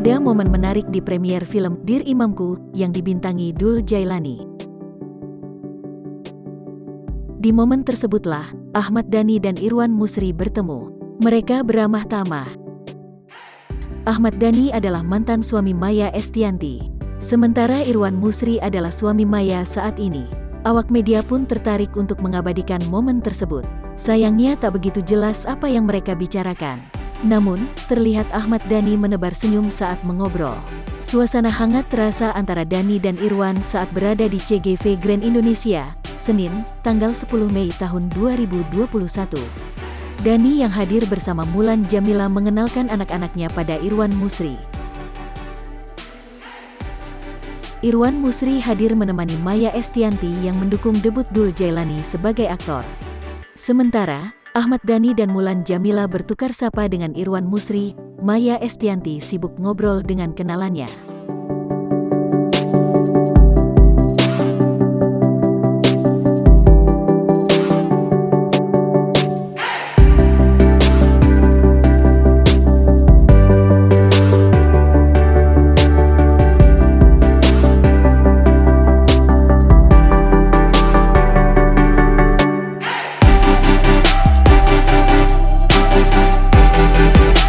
Ada momen menarik di premier film Dear Imamku yang dibintangi Dul Jailani. Di momen tersebutlah Ahmad Dhani dan Irwan Musri bertemu. Mereka beramah tamah. Ahmad Dhani adalah mantan suami Maya Estianty, sementara Irwan Musri adalah suami Maya saat ini. Awak media pun tertarik untuk mengabadikan momen tersebut. Sayangnya tak begitu jelas apa yang mereka bicarakan. Namun, terlihat Ahmad Dhani menebar senyum saat mengobrol. Suasana hangat terasa antara Dhani dan Irwan saat berada di CGV Grand Indonesia, Senin, tanggal 10 Mei tahun 2021. Dhani yang hadir bersama Mulan Jameela mengenalkan anak-anaknya pada Irwan Musri. Irwan Musri hadir menemani Maya Estianty yang mendukung debut Dul Jailani sebagai aktor. Sementara, Ahmad Dhani dan Mulan Jameela bertukar sapa dengan Irwan Musri. Maya Estianty sibuk ngobrol dengan kenalannya.